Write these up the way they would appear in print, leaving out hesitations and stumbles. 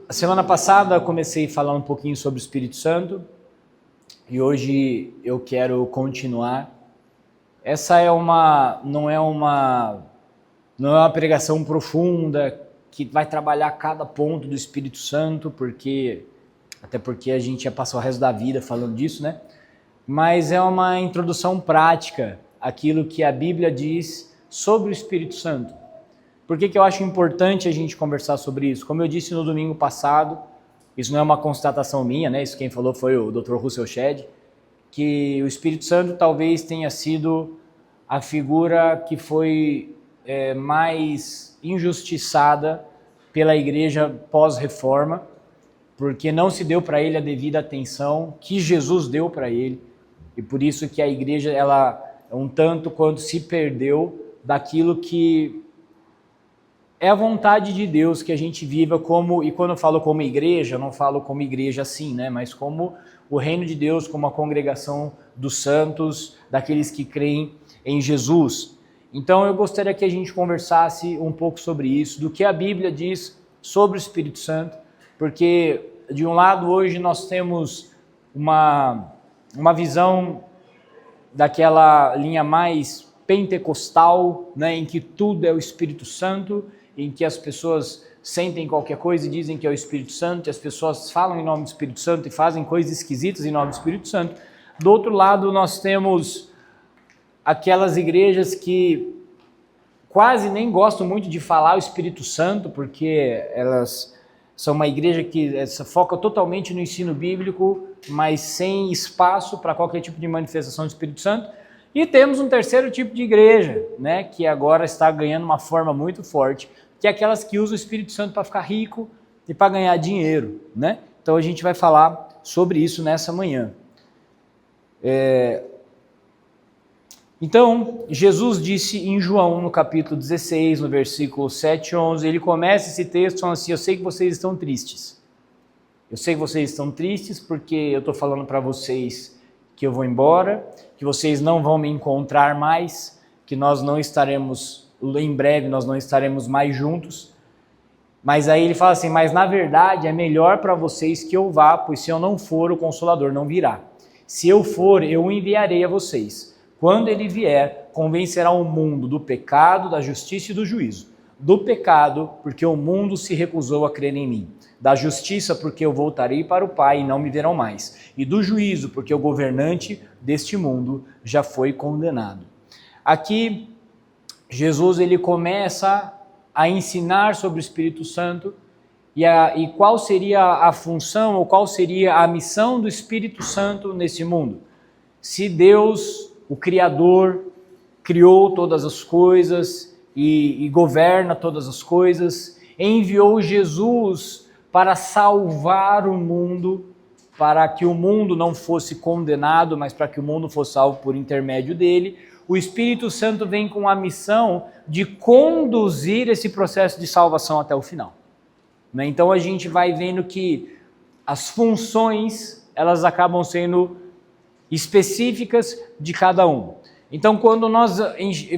A semana passada eu comecei a falar um pouquinho sobre o Espírito Santo e hoje eu quero continuar. Essa não é uma pregação profunda que vai trabalhar cada ponto do Espírito Santo, até porque a gente ia passar o resto da vida falando disso, né? Mas é uma introdução prática àquilo que a Bíblia diz sobre o Espírito Santo. Por que eu acho importante a gente conversar sobre isso? Como eu disse no domingo passado, isso não é uma constatação minha, né? Isso quem falou foi o Dr. Russell Shedd, que o Espírito Santo talvez tenha sido a figura que foi mais injustiçada pela igreja pós-reforma, porque não se deu para ele a devida atenção que Jesus deu para ele, e por isso que a igreja, ela um tanto quanto se perdeu daquilo que é a vontade de Deus, que a gente viva como, e quando eu falo como igreja, eu não falo como igreja assim, né? Mas como o reino de Deus, como a congregação dos santos, daqueles que creem em Jesus. Então eu gostaria que a gente conversasse um pouco sobre isso, do que a Bíblia diz sobre o Espírito Santo, porque de um lado hoje nós temos uma visão daquela linha mais pentecostal, né, em que tudo é o Espírito Santo, em que as pessoas sentem qualquer coisa e dizem que é o Espírito Santo, e as pessoas falam em nome do Espírito Santo e fazem coisas esquisitas em nome do Espírito Santo. Do outro lado, nós temos aquelas igrejas que quase nem gostam muito de falar o Espírito Santo, porque elas são uma igreja que foca totalmente no ensino bíblico, mas sem espaço para qualquer tipo de manifestação do Espírito Santo. E temos um terceiro tipo de igreja, né, que agora está ganhando uma forma muito forte, que é aquelas que usam o Espírito Santo para ficar rico e para ganhar dinheiro, né? Então a gente vai falar sobre isso nessa manhã. Então, Jesus disse em João, no capítulo 16, no versículo 7 e 11, ele começa esse texto falando assim: eu sei que vocês estão tristes. Eu sei que vocês estão tristes porque eu estou falando para vocês que eu vou embora, que vocês não vão me encontrar mais, que nós não estaremos, em breve nós não estaremos mais juntos. Mas aí ele fala assim: mas na verdade é melhor para vocês que eu vá, pois se eu não for, o Consolador não virá. Se eu for, eu o enviarei a vocês. Quando ele vier, convencerá o mundo do pecado, da justiça e do juízo. Do pecado, porque o mundo se recusou a crer em mim. Da justiça, porque eu voltarei para o Pai e não me verão mais. E do juízo, porque o governante deste mundo já foi condenado. Aqui, Jesus ele começa a ensinar sobre o Espírito Santo e qual seria a função ou qual seria a missão do Espírito Santo nesse mundo. Se Deus, o Criador, criou todas as coisas e governa todas as coisas, enviou Jesus para salvar o mundo, para que o mundo não fosse condenado, mas para que o mundo fosse salvo por intermédio dele. O Espírito Santo vem com a missão de conduzir esse processo de salvação até o final. Então a gente vai vendo que as funções, elas acabam sendo específicas de cada um. Então quando nós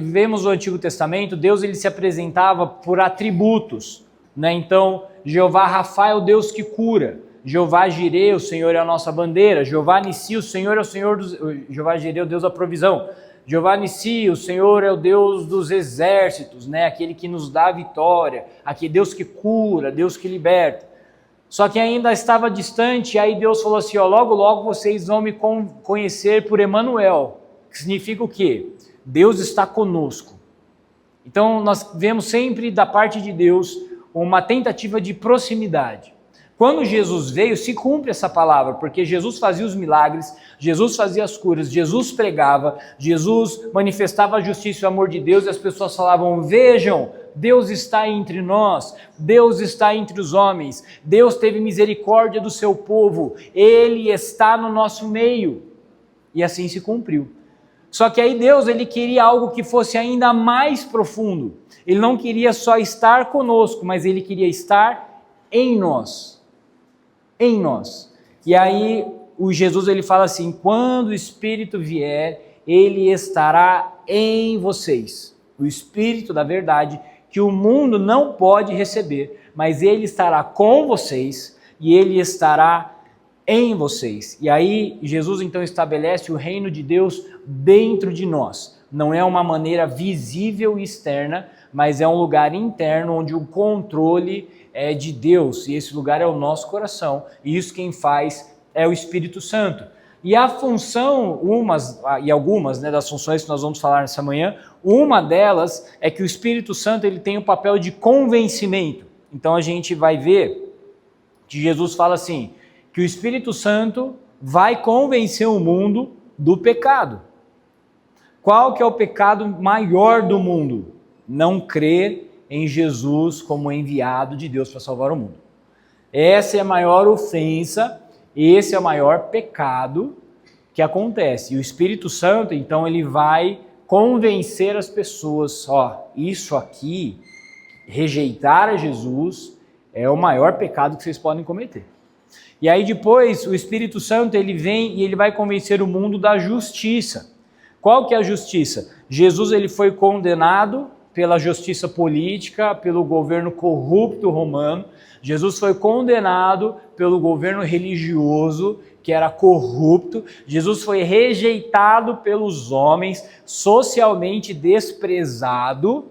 vemos o Antigo Testamento, Deus ele se apresentava por atributos, né? Então Jeová Rafa é o Deus que cura, Jeová Jireh, o Senhor é a nossa bandeira, Jeová Nissi, o Senhor é o Senhor dos... Jeová Jireh é o Deus da provisão, Jeová Nissi, o Senhor é o Deus dos exércitos, né? Aquele que nos dá a vitória, aquele Deus que cura, Deus que liberta. Só que ainda estava distante, e aí Deus falou assim, logo logo vocês vão me conhecer por Emanuel, que significa o quê? Deus está conosco. Então nós vemos sempre da parte de Deus uma tentativa de proximidade. Quando Jesus veio, se cumpre essa palavra, porque Jesus fazia os milagres, Jesus fazia as curas, Jesus pregava, Jesus manifestava a justiça e o amor de Deus, e as pessoas falavam, vejam, Deus está entre nós, Deus está entre os homens, Deus teve misericórdia do seu povo, Ele está no nosso meio. E assim se cumpriu. Só que aí Deus ele queria algo que fosse ainda mais profundo. Ele não queria só estar conosco, mas Ele queria estar em nós. Em nós. E aí o Jesus ele fala assim, quando o Espírito vier, Ele estará em vocês. O Espírito da verdade que o mundo não pode receber, mas ele estará com vocês e ele estará em vocês. E aí Jesus então estabelece o reino de Deus dentro de nós. Não é uma maneira visível e externa, mas é um lugar interno onde o controle é de Deus, e esse lugar é o nosso coração, e isso quem faz é o Espírito Santo. E a função, algumas das funções que nós vamos falar nessa manhã, uma delas é que o Espírito Santo ele tem o papel de convencimento. Então a gente vai ver que Jesus fala assim, que o Espírito Santo vai convencer o mundo do pecado. Qual que é o pecado maior do mundo? Não crer em Jesus como enviado de Deus para salvar o mundo. Essa é a maior ofensa, esse é o maior pecado que acontece. E o Espírito Santo, então, ele vai convencer as pessoas, isso aqui, rejeitar a Jesus, é o maior pecado que vocês podem cometer. E aí depois o Espírito Santo ele vem e ele vai convencer o mundo da justiça. Qual que é a justiça? Jesus ele foi condenado pela justiça política, pelo governo corrupto romano. Jesus foi condenado pelo governo religioso, que era corrupto. Jesus foi rejeitado pelos homens, socialmente desprezado.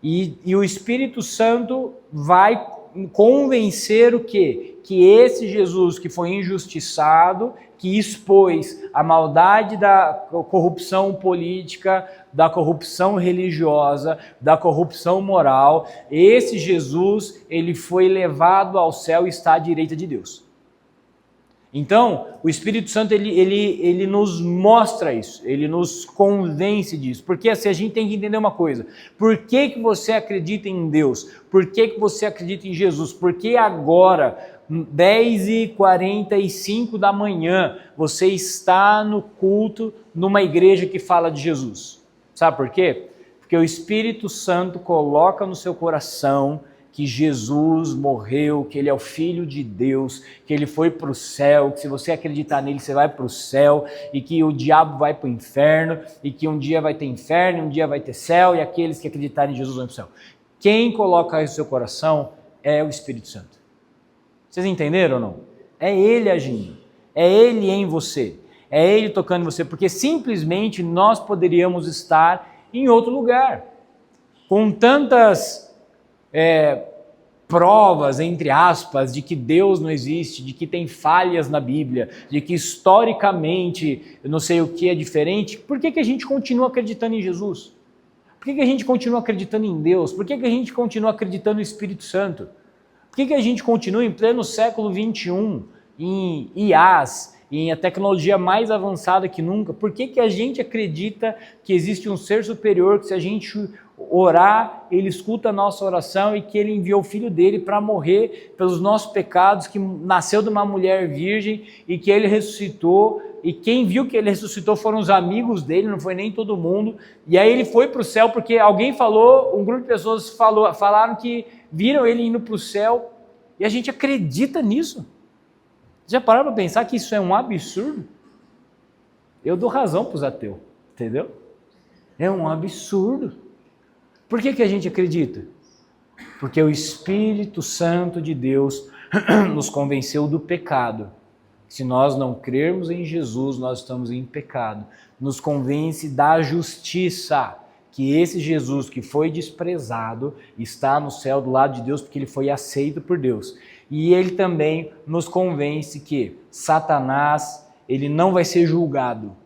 E o Espírito Santo vai convencer o quê? Que esse Jesus que foi injustiçado, que expôs a maldade da corrupção política, da corrupção religiosa, da corrupção moral, esse Jesus, ele foi levado ao céu e está à direita de Deus. Então, o Espírito Santo, ele nos mostra isso, ele nos convence disso, porque assim, a gente tem que entender uma coisa, por que você acredita em Deus? Por que você acredita em Jesus? Porque agora, 10h45 da manhã, você está no culto, numa igreja que fala de Jesus. Sabe por quê? Porque o Espírito Santo coloca no seu coração que Jesus morreu, que ele é o Filho de Deus, que ele foi para o céu, que se você acreditar nele, você vai para o céu, e que o diabo vai para o inferno, e que um dia vai ter inferno, um dia vai ter céu, e aqueles que acreditarem em Jesus vão para o céu. Quem coloca isso no seu coração é o Espírito Santo. Vocês entenderam ou não? É ele agindo, é ele em você, é ele tocando em você, porque simplesmente nós poderíamos estar em outro lugar, com tantas provas, entre aspas, de que Deus não existe, de que tem falhas na Bíblia, de que historicamente eu não sei o que é diferente. Por que a gente continua acreditando em Jesus? Por que a gente continua acreditando em Deus? Por que a gente continua acreditando no Espírito Santo? Por que a gente continua em pleno século XXI, em IAs, em a tecnologia mais avançada que nunca? Por que a gente acredita que existe um ser superior, que se a gente orar, ele escuta a nossa oração e que ele enviou o Filho dele para morrer pelos nossos pecados, que nasceu de uma mulher virgem e que ele ressuscitou, e quem viu que ele ressuscitou foram os amigos dele, não foi nem todo mundo, e aí ele foi para o céu porque alguém falou, um grupo de pessoas falaram que viram ele indo para o céu, e a gente acredita nisso. Já pararam para pensar que isso é um absurdo? Eu dou razão para os ateus, entendeu? É um absurdo. Por que a gente acredita? Porque o Espírito Santo de Deus nos convenceu do pecado. Se nós não crermos em Jesus, nós estamos em pecado. Nos convence da justiça, que esse Jesus que foi desprezado está no céu do lado de Deus porque ele foi aceito por Deus. E ele também nos convence que Satanás, ele não vai ser julgado.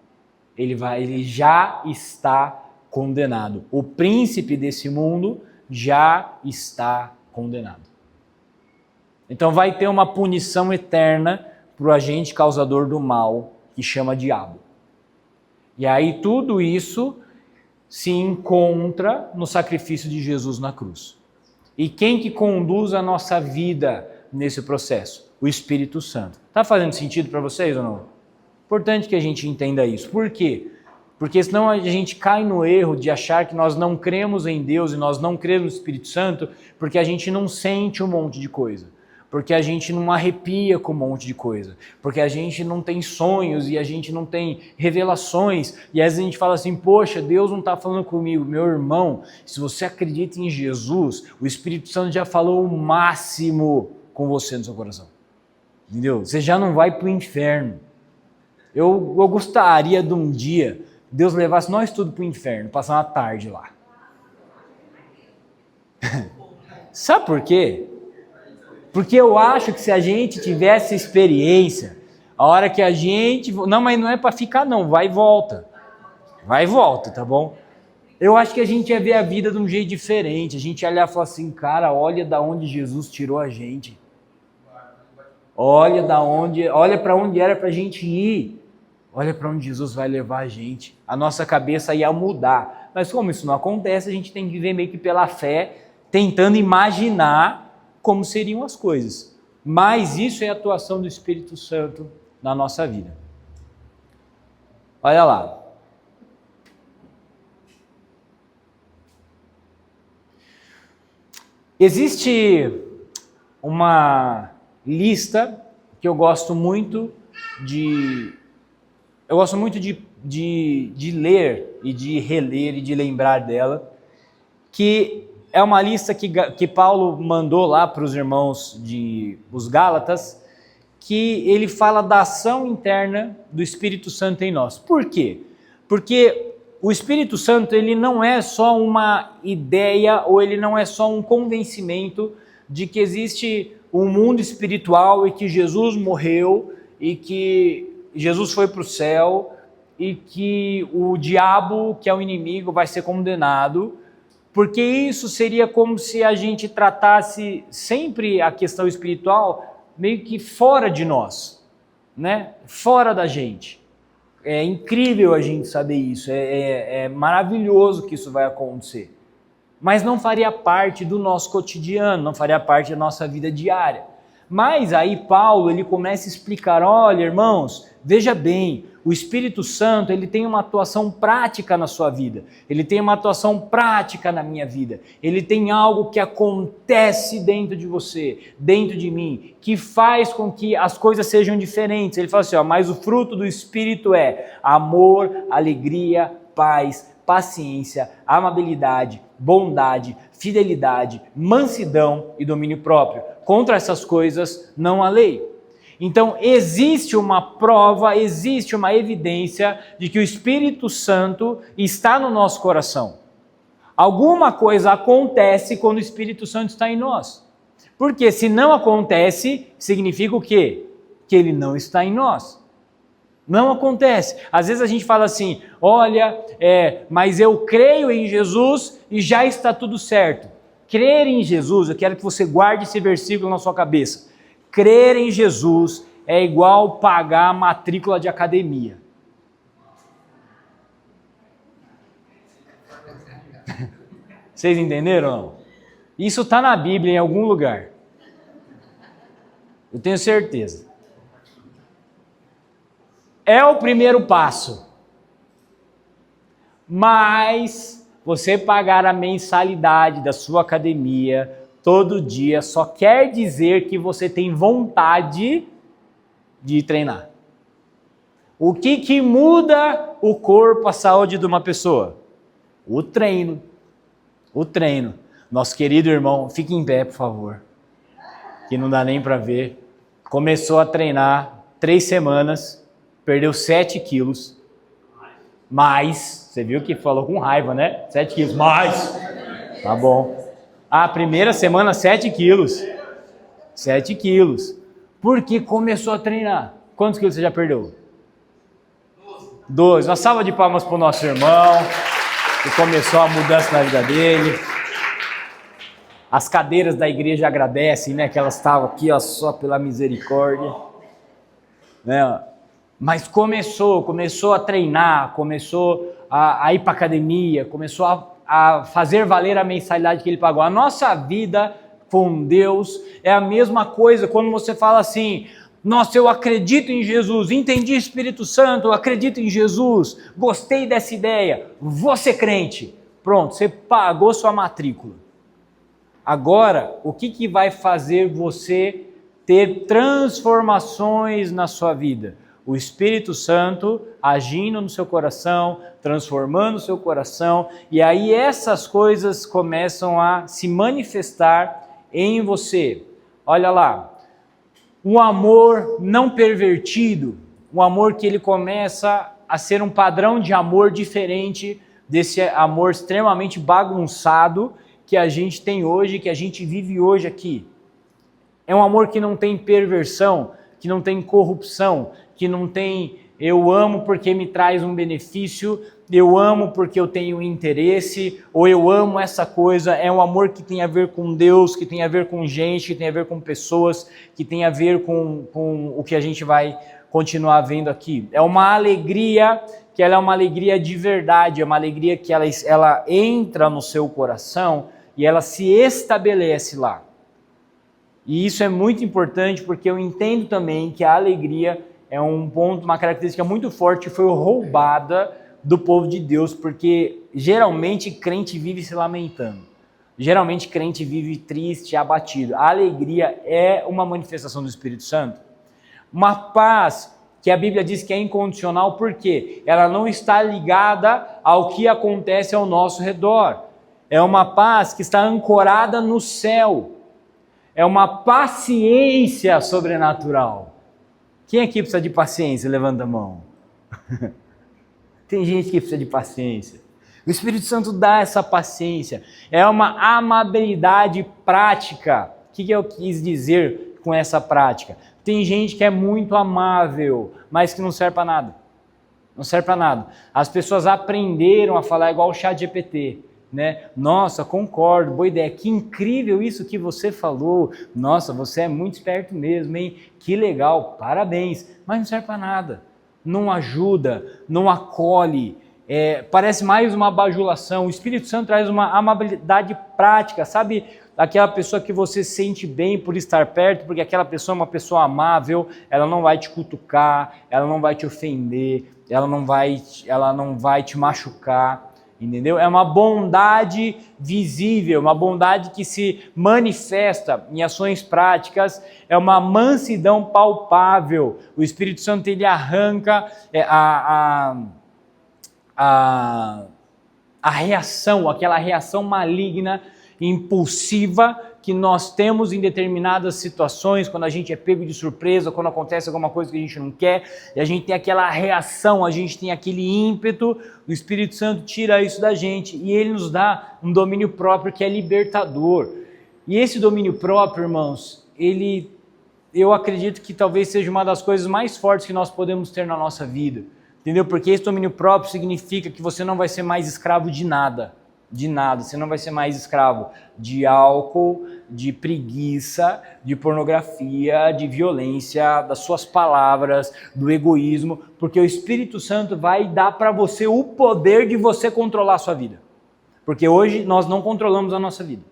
Ele já está condenado. O príncipe desse mundo já está condenado. Então vai ter uma punição eterna para o agente causador do mal, que chama diabo. E aí tudo isso se encontra no sacrifício de Jesus na cruz. E quem que conduz a nossa vida nesse processo? O Espírito Santo. Está fazendo sentido para vocês ou não? Importante que a gente entenda isso. Por quê? Porque senão a gente cai no erro de achar que nós não cremos em Deus e nós não cremos no Espírito Santo porque a gente não sente um monte de coisa. porque a gente não arrepia com um monte de coisa, porque a gente não tem sonhos e a gente não tem revelações, e às vezes a gente fala assim, poxa, Deus não está falando comigo. Meu irmão, se você acredita em Jesus, o Espírito Santo já falou o máximo com você no seu coração, entendeu? Você já não vai para o inferno. Eu gostaria de um dia Deus levasse nós tudo para o inferno, passar uma tarde lá. Sabe por quê? Porque eu acho que se a gente tivesse experiência, a hora que a gente... Não, mas não é para ficar não, vai e volta. Vai e volta, tá bom? Eu acho que a gente ia ver a vida de um jeito diferente. A gente ia olhar e falar assim, cara, olha da onde Jesus tirou a gente. Olha para onde era para a gente ir. Olha para onde Jesus vai levar a gente. A nossa cabeça ia mudar. Mas como isso não acontece, a gente tem que viver meio que pela fé, tentando imaginar como seriam as coisas. Mas isso é a atuação do Espírito Santo na nossa vida. Olha lá. Existe uma lista que eu gosto muito de ler e de reler e de lembrar dela, que é uma lista que Paulo mandou lá para os irmãos os Gálatas, que ele fala da ação interna do Espírito Santo em nós. Por quê? Porque o Espírito Santo, ele não é só uma ideia ou ele não é só um convencimento de que existe um mundo espiritual e que Jesus morreu e que Jesus foi para o céu e que o diabo, que é o inimigo, vai ser condenado, porque isso seria como se a gente tratasse sempre a questão espiritual meio que fora de nós, né? Fora da gente. É incrível a gente saber isso, é maravilhoso que isso vai acontecer, mas não faria parte do nosso cotidiano, não faria parte da nossa vida diária. Mas aí Paulo, ele começa a explicar, olha irmãos, veja bem, o Espírito Santo, ele tem uma atuação prática na sua vida, ele tem uma atuação prática na minha vida, ele tem algo que acontece dentro de você, dentro de mim, que faz com que as coisas sejam diferentes. Ele fala assim, mas o fruto do Espírito é amor, alegria, paz, paciência, amabilidade, bondade, fidelidade, mansidão e domínio próprio. Contra essas coisas não há lei. Então existe uma prova, existe uma evidência de que o Espírito Santo está no nosso coração. Alguma coisa acontece quando o Espírito Santo está em nós. Porque se não acontece, significa o quê? Que ele não está em nós. Não acontece. Às vezes a gente fala assim, olha, mas eu creio em Jesus e já está tudo certo. Crer em Jesus, eu quero que você guarde esse versículo na sua cabeça. Crer em Jesus é igual pagar a matrícula de academia. Vocês entenderam ou não? Isso está na Bíblia em algum lugar. Eu tenho certeza. É o primeiro passo. Mas você pagar a mensalidade da sua academia todo dia só quer dizer que você tem vontade de treinar. O que muda o corpo, a saúde de uma pessoa? O treino. O treino. Nosso querido irmão, fique em pé, por favor, que não dá nem para ver. Começou a treinar 3 semanas, perdeu 7 quilos, mais, você viu que falou com raiva, né? 7 quilos, mais, tá bom. A primeira semana, 7 quilos. 7 quilos. Porque começou a treinar. Quantos quilos você já perdeu? 12. Uma salva de palmas para o nosso irmão, que começou a mudança na vida dele. As cadeiras da igreja agradecem, né? Que elas estavam aqui, ó, só pela misericórdia. Né? Mas começou a treinar, começou a ir para academia, começou a fazer valer a mensalidade que ele pagou. A nossa vida com Deus é a mesma coisa quando você fala assim, nossa, eu acredito em Jesus, entendi Espírito Santo, eu acredito em Jesus, gostei dessa ideia, vou ser crente. Pronto, você pagou sua matrícula. Agora, o que vai fazer você ter transformações na sua vida. O Espírito Santo agindo no seu coração, transformando o seu coração, e aí essas coisas começam a se manifestar em você. Olha lá, um amor não pervertido, um amor que ele começa a ser um padrão de amor diferente desse amor extremamente bagunçado que a gente tem hoje, que a gente vive hoje aqui. É um amor que não tem perversão, que não tem corrupção, que não tem eu amo porque me traz um benefício, eu amo porque eu tenho interesse, ou eu amo essa coisa. É um amor que tem a ver com Deus, que tem a ver com gente, que tem a ver com pessoas, que tem a ver com o que a gente vai continuar vendo aqui. É uma alegria que ela é uma alegria de verdade, é uma alegria que ela entra no seu coração e ela se estabelece lá. E isso é muito importante porque eu entendo também que a alegria é um ponto, uma característica muito forte que foi roubada do povo de Deus, porque geralmente crente vive se lamentando. Geralmente crente vive triste, abatido. A alegria é uma manifestação do Espírito Santo. Uma paz que a Bíblia diz que é incondicional, porque ela não está ligada ao que acontece ao nosso redor. É uma paz que está ancorada no céu. É uma paciência sobrenatural. Quem aqui precisa de paciência? Levanta a mão. Tem gente que precisa de paciência. O Espírito Santo dá essa paciência. É uma amabilidade prática. O que eu quis dizer com essa prática? Tem gente que é muito amável, mas que não serve para nada. Não serve para nada. As pessoas aprenderam a falar igual o ChatGPT. Né? Nossa, concordo, boa ideia, que incrível isso que você falou, nossa, você é muito esperto mesmo, hein? Que legal, parabéns, mas não serve para nada, não ajuda, não acolhe, parece mais uma bajulação. O Espírito Santo traz uma amabilidade prática, sabe? Aquela pessoa que você sente bem por estar perto, porque aquela pessoa é uma pessoa amável, ela não vai te cutucar, ela não vai te ofender, ela não vai te machucar. Entendeu? É uma bondade visível, uma bondade que se manifesta em ações práticas, é uma mansidão palpável. O Espírito Santo ele arranca a reação, aquela reação maligna, impulsiva que nós temos em determinadas situações, quando a gente é pego de surpresa, quando acontece alguma coisa que a gente não quer, e a gente tem aquela reação, a gente tem aquele ímpeto. O Espírito Santo tira isso da gente e ele nos dá um domínio próprio que é libertador. E esse domínio próprio, irmãos, eu acredito que talvez seja uma das coisas mais fortes que nós podemos ter na nossa vida, entendeu? Porque esse domínio próprio significa que você não vai ser mais escravo de nada. De nada, você não vai ser mais escravo de álcool, de preguiça, de pornografia, de violência, das suas palavras, do egoísmo, porque o Espírito Santo vai dar para você o poder de você controlar a sua vida. Porque hoje nós não controlamos a nossa vida.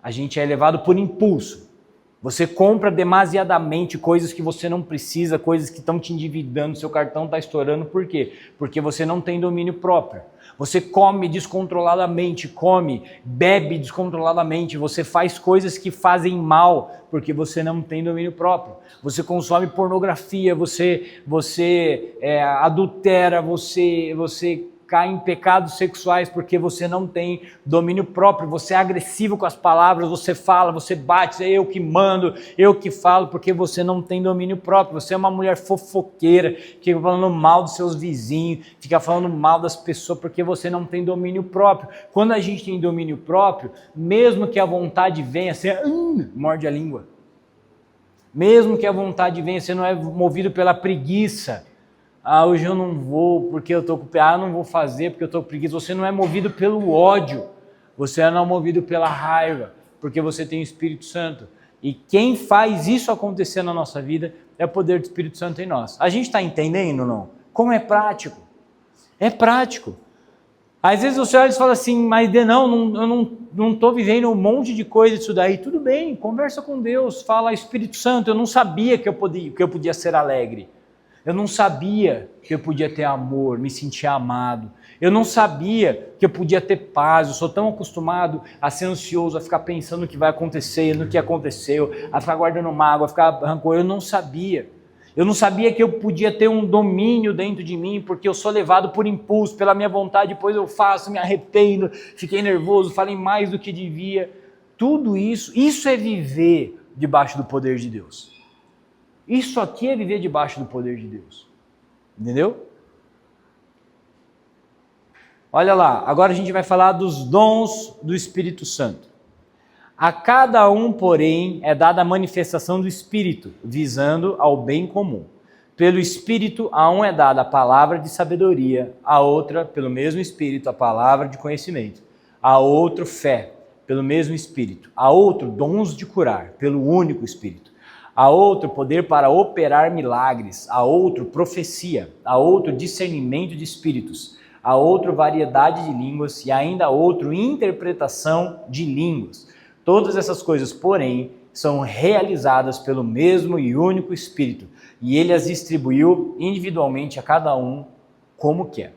A gente é levado por impulso. Você compra demasiadamente coisas que você não precisa, coisas que estão te endividando, seu cartão está estourando, por quê? Porque você não tem domínio próprio. Você come descontroladamente, bebe descontroladamente, você faz coisas que fazem mal, porque você não tem domínio próprio. Você consome pornografia, você adultera, você cai em pecados sexuais porque você não tem domínio próprio, você é agressivo com as palavras, você fala, você bate, é eu que mando, eu que falo, porque você não tem domínio próprio. Você é uma mulher fofoqueira, que fica falando mal dos seus vizinhos, fica falando mal das pessoas, porque você não tem domínio próprio. Quando a gente tem domínio próprio, mesmo que a vontade venha, você morde a língua. Mesmo que a vontade venha, você não é movido pela preguiça. Hoje eu não vou porque eu estou com preguiça, não vou fazer porque eu estou com preguiça. Você não é movido pelo ódio, você não é movido pela raiva, porque você tem o Espírito Santo. E quem faz isso acontecer na nossa vida é o poder do Espírito Santo em nós. A gente está entendendo ou não? Como é prático? É prático. Às vezes você olha e fala assim, mas eu não estou vivendo um monte de coisa disso daí. Tudo bem, conversa com Deus, fala, Espírito Santo, eu não sabia que eu podia ser alegre. Eu não sabia que eu podia ter amor, me sentir amado. Eu não sabia que eu podia ter paz. Eu sou tão acostumado a ser ansioso, a ficar pensando no que vai acontecer, no que aconteceu, a ficar guardando mágoa, a ficar rancor. Eu não sabia. Eu não sabia que eu podia ter um domínio dentro de mim, porque eu sou levado por impulso, pela minha vontade, depois eu faço, me arrependo, fiquei nervoso, falei mais do que devia. Tudo isso é viver debaixo do poder de Deus. Isso aqui é viver debaixo do poder de Deus. Entendeu? Olha lá, agora a gente vai falar dos dons do Espírito Santo. A cada um, porém, é dada a manifestação do Espírito, visando ao bem comum. Pelo Espírito, a um é dada a palavra de sabedoria, a outra, pelo mesmo Espírito, a palavra de conhecimento, a outro, fé, pelo mesmo Espírito, a outro, dons de curar, pelo único Espírito, a outro, poder para operar milagres, a outro, profecia, a outro, discernimento de espíritos, a outro, variedade de línguas e ainda a outro, interpretação de línguas. Todas essas coisas, porém, são realizadas pelo mesmo e único Espírito, e ele as distribuiu individualmente a cada um como quer.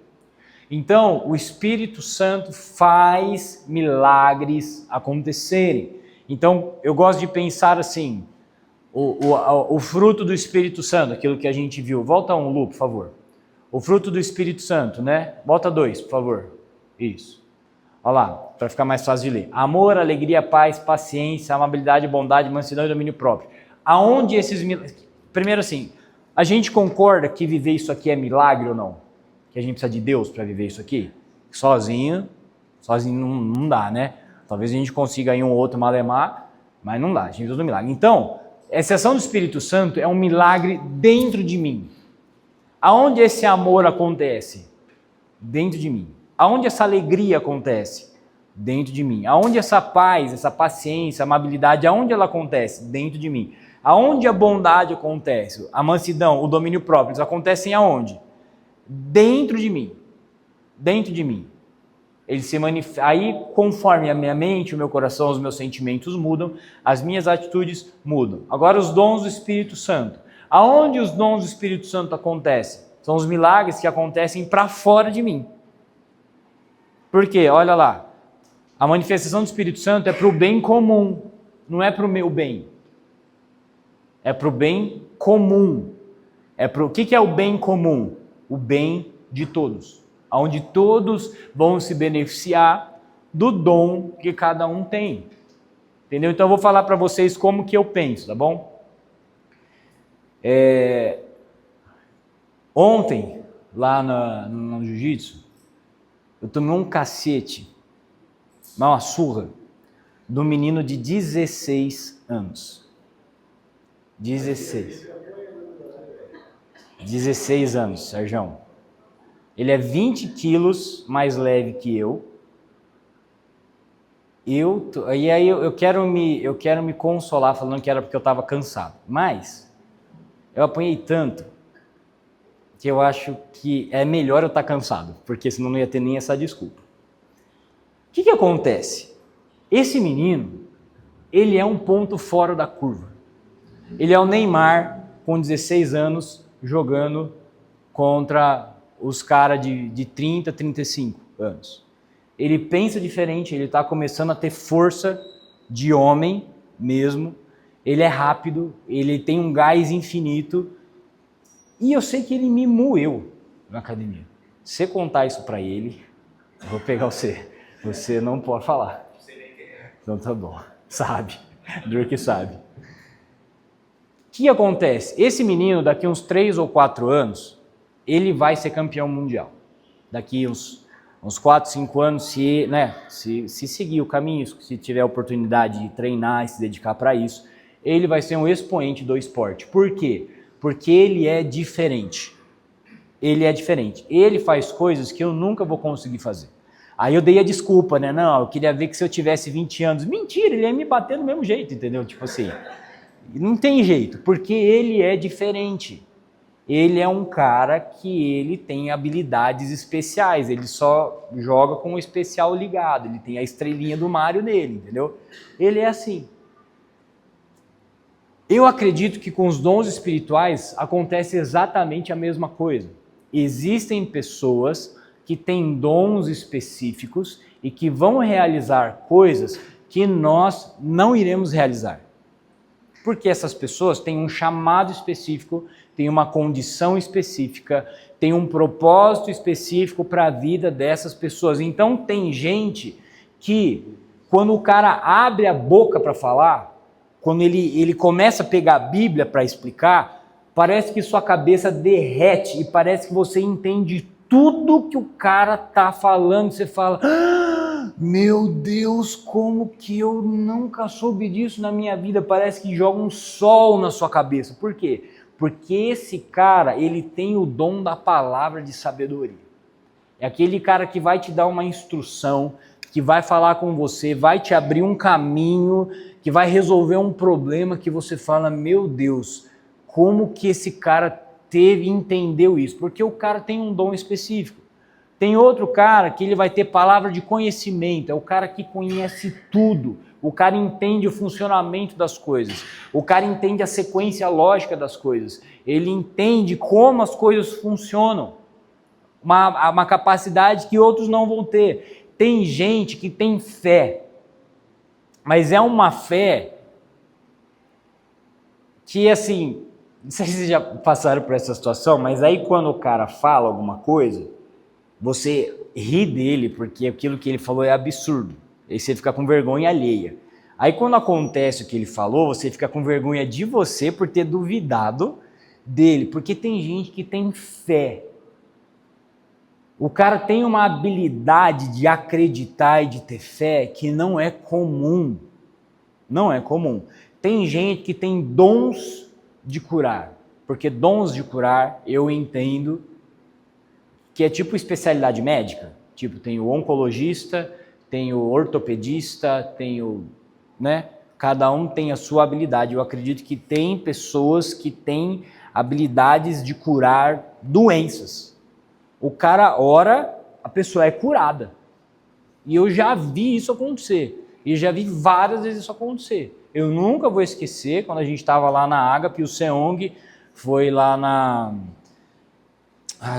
Então, o Espírito Santo faz milagres acontecerem. Então, eu gosto de pensar assim, o fruto do Espírito Santo, aquilo que a gente viu. Volta um, Lu, por favor. O fruto do Espírito Santo, né? Volta 2, por favor. Isso. Olha lá, para ficar mais fácil de ler. Amor, alegria, paz, paciência, amabilidade, bondade, mansidão e domínio próprio. Aonde esses milagres... Primeiro assim, a gente concorda que viver isso aqui é milagre ou não? Que a gente precisa de Deus para viver isso aqui? Sozinho não dá, né? Talvez a gente consiga aí um outro malemar, mas não dá, a gente precisa do milagre. Então, essa ação do Espírito Santo é um milagre dentro de mim. Aonde esse amor acontece? Dentro de mim. Aonde essa alegria acontece? Dentro de mim. Aonde essa paz, essa paciência, amabilidade, aonde ela acontece? Dentro de mim. Aonde a bondade acontece? A mansidão, o domínio próprio, eles acontecem aonde? Dentro de mim. Dentro de mim. Ele se manifesta. Aí, conforme a minha mente, o meu coração, os meus sentimentos mudam, as minhas atitudes mudam. Agora, os dons do Espírito Santo. Aonde os dons do Espírito Santo acontecem? São os milagres que acontecem para fora de mim. Por quê? Olha lá. A manifestação do Espírito Santo é para o bem comum, não é para o meu bem. É para o bem comum. O que é o bem comum? O bem de todos. Onde todos vão se beneficiar do dom que cada um tem. Entendeu? Então eu vou falar para vocês como que eu penso, tá bom? Ontem, lá no jiu-jitsu, eu tomei um cacete, uma surra, do menino de 16 anos. 16 anos, Sérgio. Ele é 20 quilos mais leve que eu. E aí eu quero me consolar falando que era porque eu estava cansado. Mas eu apanhei tanto que eu acho que é melhor eu estar cansado, porque senão não ia ter nem essa desculpa. O que acontece? Esse menino, ele é um ponto fora da curva. Ele é o Neymar com 16 anos jogando contra os caras de 30, 35 anos. Ele pensa diferente, ele está começando a ter força de homem mesmo. Ele é rápido, ele tem um gás infinito. E eu sei que ele me moeu na academia. Se você contar isso para ele, eu vou pegar você. Você não pode falar. Então tá bom. Sabe. Druk sabe. O que acontece? Esse menino, daqui uns 3 ou 4 anos, ele vai ser campeão mundial. Daqui uns 4, 5 anos, se seguir o caminho, se tiver a oportunidade de treinar e se dedicar para isso, ele vai ser um expoente do esporte. Por quê? Porque ele é diferente. Ele é diferente. Ele faz coisas que eu nunca vou conseguir fazer. Aí eu dei a desculpa, né? Não, eu queria ver que se eu tivesse 20 anos... Mentira, ele ia me bater do mesmo jeito, entendeu? Tipo assim, não tem jeito, porque ele é diferente. Ele é um cara que ele tem habilidades especiais, ele só joga com o especial ligado, ele tem a estrelinha do Mario dele, entendeu? Ele é assim. Eu acredito que com os dons espirituais acontece exatamente a mesma coisa. Existem pessoas que têm dons específicos e que vão realizar coisas que nós não iremos realizar. Porque essas pessoas têm um chamado específico, têm uma condição específica, têm um propósito específico para a vida dessas pessoas. Então tem gente que, quando o cara abre a boca para falar, quando ele começa a pegar a Bíblia para explicar, parece que sua cabeça derrete e parece que você entende tudo que o cara tá falando. Você fala, meu Deus, como que eu nunca soube disso na minha vida? Parece que joga um sol na sua cabeça. Por quê? Porque esse cara, ele tem o dom da palavra de sabedoria. É aquele cara que vai te dar uma instrução, que vai falar com você, vai te abrir um caminho, que vai resolver um problema que você fala, meu Deus, como que esse cara entendeu isso? Porque o cara tem um dom específico. Tem outro cara que ele vai ter palavra de conhecimento, é o cara que conhece tudo, o cara entende o funcionamento das coisas, o cara entende a sequência lógica das coisas, ele entende como as coisas funcionam, uma capacidade que outros não vão ter. Tem gente que tem fé, mas é uma fé que, assim, não sei se vocês já passaram por essa situação, mas aí quando o cara fala alguma coisa, você ri dele porque aquilo que ele falou é absurdo. Aí você fica com vergonha alheia. Aí quando acontece o que ele falou, você fica com vergonha de você por ter duvidado dele. Porque tem gente que tem fé. O cara tem uma habilidade de acreditar e de ter fé que não é comum. Não é comum. Tem gente que tem dons de curar. Porque dons de curar, eu entendo que é tipo especialidade médica. Tipo, tem o oncologista, tem o ortopedista, tem o... né? Cada um tem a sua habilidade. Eu acredito que tem pessoas que têm habilidades de curar doenças. O cara ora, a pessoa é curada. E eu já vi isso acontecer. E já vi várias vezes isso acontecer. Eu nunca vou esquecer quando a gente estava lá na Ágape, o Seong foi lá na...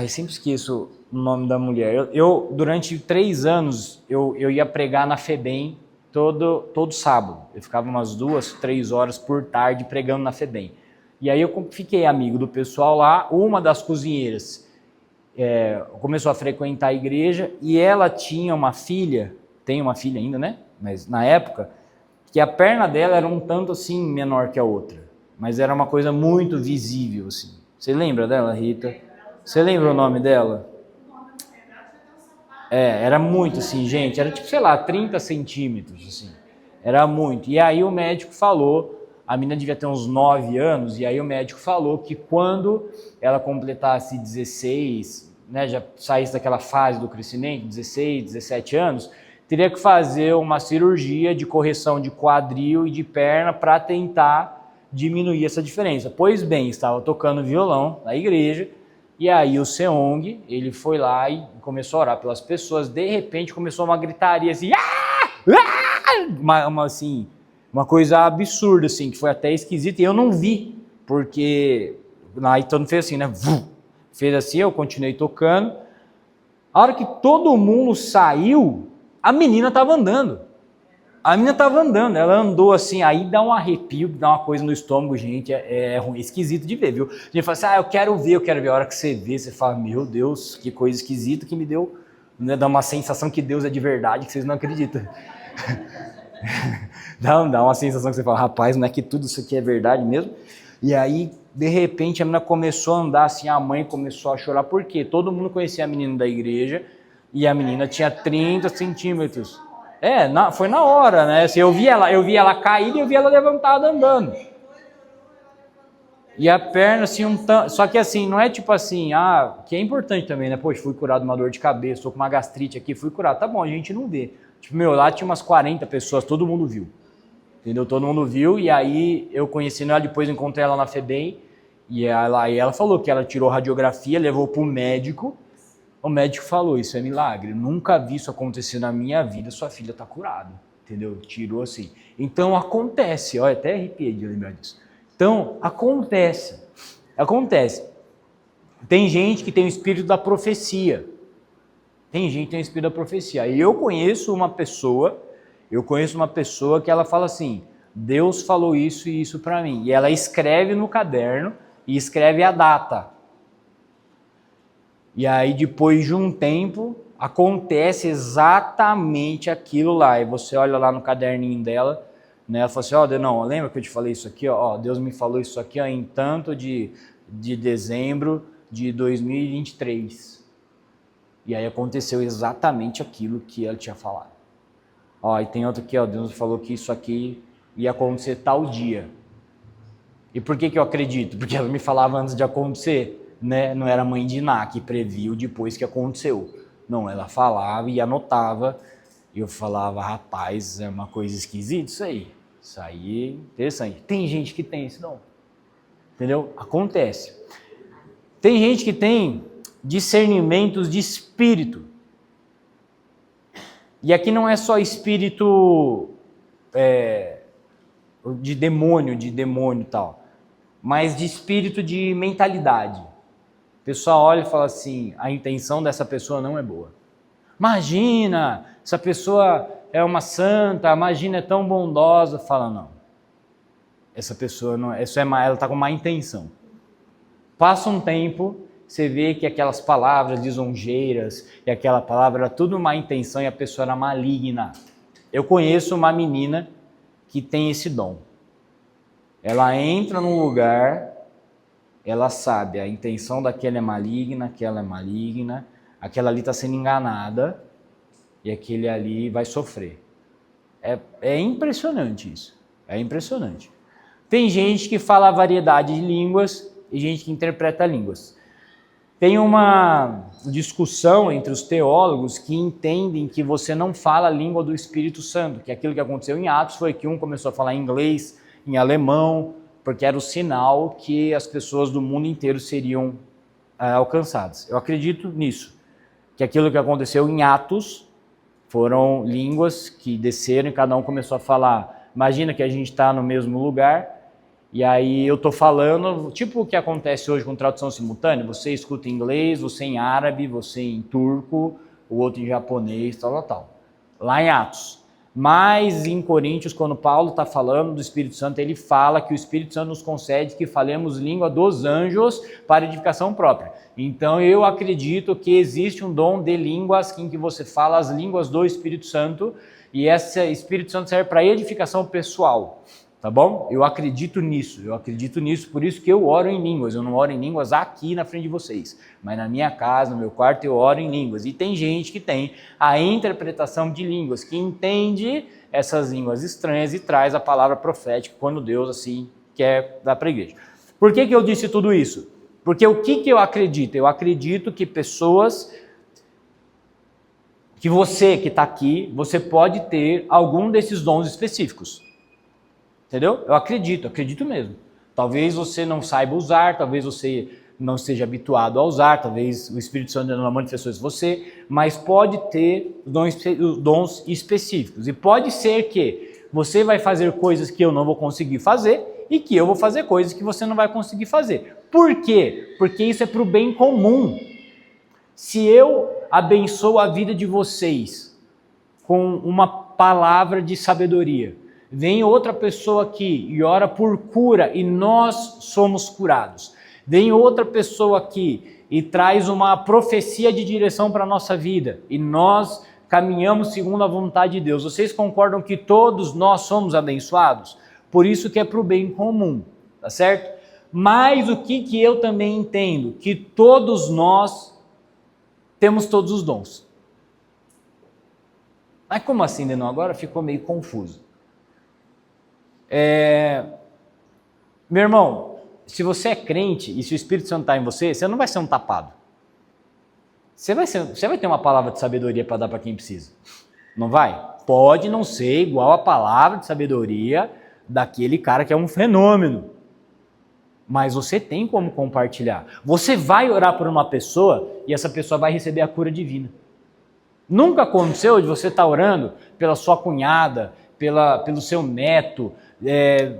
eu sempre esqueço o nome da mulher. Eu durante 3 anos, eu ia pregar na FEBEM todo sábado. Eu ficava umas 2, 3 horas por tarde pregando na FEBEM. E aí eu fiquei amigo do pessoal lá. Uma das cozinheiras começou a frequentar a igreja e ela tinha uma filha, tem uma filha ainda, né? Mas na época, que a perna dela era um tanto assim menor que a outra. Mas era uma coisa muito visível, assim. Você lembra dela, Rita? Você lembra o nome dela? Era muito assim, gente. Era tipo, sei lá, 30 centímetros, assim. Era muito. E aí o médico falou, a menina devia ter uns 9 anos, e aí o médico falou que quando ela completasse 16, né, já saísse daquela fase do crescimento, 16, 17 anos, teria que fazer uma cirurgia de correção de quadril e de perna para tentar diminuir essa diferença. Pois bem, estava tocando violão na igreja, e aí o Seong, ele foi lá e começou a orar pelas pessoas. De repente começou uma gritaria assim, assim, uma coisa absurda, assim, que foi até esquisita, e eu não vi, porque aí todo mundo fez assim, né? Fez assim, eu continuei tocando. A hora que todo mundo saiu, a menina estava andando. A menina estava andando, ela andou assim, aí dá um arrepio, dá uma coisa no estômago, gente, é ruim, esquisito de ver, viu? A gente fala assim, eu quero ver. A hora que você vê, você fala, meu Deus, que coisa esquisita que me deu, né? Dá uma sensação que Deus é de verdade, que vocês não acreditam. Dá uma sensação que você fala, rapaz, não é que tudo isso aqui é verdade mesmo? E aí, de repente, a menina começou a andar assim, a mãe começou a chorar, porque todo mundo conhecia a menina da igreja, e a menina tinha 30 centímetros. Foi na hora, né? Assim, eu vi ela cair e eu vi ela levantada andando. E a perna, assim, só que assim, não é tipo assim, que é importante também, né? Poxa, fui curado de uma dor de cabeça, tô com uma gastrite aqui, fui curado. Tá bom, a gente não vê. Tipo, lá tinha umas 40 pessoas, todo mundo viu. Entendeu? Todo mundo viu, e aí eu conheci ela, depois encontrei ela na FEBEM, e ela falou que ela tirou radiografia, levou pro médico. O médico falou, isso é milagre, nunca vi isso acontecer na minha vida, sua filha está curada, entendeu? Tirou assim. Então acontece, até arrepiei de lembrar disso. Então, acontece. Tem gente que tem o espírito da profecia. Tem gente que tem o espírito da profecia. E eu conheço uma pessoa que ela fala assim, Deus falou isso e isso para mim. E ela escreve no caderno e escreve a data. E aí depois de um tempo acontece exatamente aquilo lá. E você olha lá no caderninho dela, né? Ela fala assim, ó, não, lembra que eu te falei isso aqui? Ó, Deus me falou isso aqui ó, em tanto de dezembro de 2023. E aí aconteceu exatamente aquilo que ela tinha falado. Ó, e tem outro aqui, ó, Deus falou que isso aqui ia acontecer tal dia. E por que eu acredito? Porque ela me falava antes de acontecer, né? Não era a mãe de Iná que previu depois que aconteceu. Não, ela falava e anotava. E eu falava, rapaz, é uma coisa esquisita isso aí. Isso aí é interessante. Tem gente que tem isso, não. Entendeu? Acontece. Tem gente que tem discernimentos de espírito. E aqui não é só espírito de demônio e tal, mas de espírito de mentalidade. O pessoal olha e fala assim, a intenção dessa pessoa não é boa. Imagina, essa pessoa é uma santa, imagina, é tão bondosa. Fala, não. Essa pessoa, não, ela está com má intenção. Passa um tempo, você vê que aquelas palavras lisonjeiras e aquela palavra era tudo má intenção e a pessoa era maligna. Eu conheço uma menina que tem esse dom. Ela entra num lugar, ela sabe, a intenção daquela é maligna, aquela é maligna, aquela ali está sendo enganada e aquele ali vai sofrer. É impressionante isso, é impressionante. Tem gente que fala a variedade de línguas e gente que interpreta línguas. Tem uma discussão entre os teólogos que entendem que você não fala a língua do Espírito Santo, que aquilo que aconteceu em Atos foi que um começou a falar inglês, em alemão, porque era o sinal que as pessoas do mundo inteiro seriam alcançadas. Eu acredito nisso, que aquilo que aconteceu em Atos foram línguas que desceram e cada um começou a falar. Imagina que a gente está no mesmo lugar e aí eu estou falando, tipo o que acontece hoje com tradução simultânea, você escuta em inglês, você em árabe, você em turco, o outro em japonês, tal. Lá em Atos. Mas em Coríntios, quando Paulo está falando do Espírito Santo, ele fala que o Espírito Santo nos concede que falemos língua dos anjos para edificação própria. Então eu acredito que existe um dom de línguas em que você fala as línguas do Espírito Santo e esse Espírito Santo serve para edificação pessoal. Tá bom? Eu acredito nisso, por isso que eu oro em línguas. Eu não oro em línguas aqui na frente de vocês, mas na minha casa, no meu quarto, eu oro em línguas. E tem gente que tem a interpretação de línguas, que entende essas línguas estranhas e traz a palavra profética quando Deus assim quer dar para a igreja. Por que eu disse tudo isso? Porque o que eu acredito? Eu acredito que pessoas, que você que está aqui, você pode ter algum desses dons específicos. Entendeu? Eu acredito mesmo. Talvez você não saiba usar, talvez você não esteja habituado a usar, talvez o Espírito Santo não manifestou isso em você, mas pode ter dons específicos. E pode ser que você vai fazer coisas que eu não vou conseguir fazer e que eu vou fazer coisas que você não vai conseguir fazer. Por quê? Porque isso é para o bem comum. Se eu abençoo a vida de vocês com uma palavra de sabedoria, vem outra pessoa aqui e ora por cura e nós somos curados. Vem outra pessoa aqui e traz uma profecia de direção para a nossa vida e nós caminhamos segundo a vontade de Deus. Vocês concordam que todos nós somos abençoados? Por isso que é para o bem comum, tá certo? Mas o que eu também entendo? Que todos nós temos todos os dons. Mas como assim, Denão? Agora ficou meio confuso. Meu irmão, se você é crente e se o Espírito Santo está em você, você não vai ser um tapado. Você vai ter uma palavra de sabedoria para dar para quem precisa. Não vai? Pode não ser igual a palavra de sabedoria daquele cara que é um fenômeno. Mas você tem como compartilhar. Você vai orar por uma pessoa e essa pessoa vai receber a cura divina. Nunca aconteceu de você estar orando pela sua cunhada, pelo seu neto,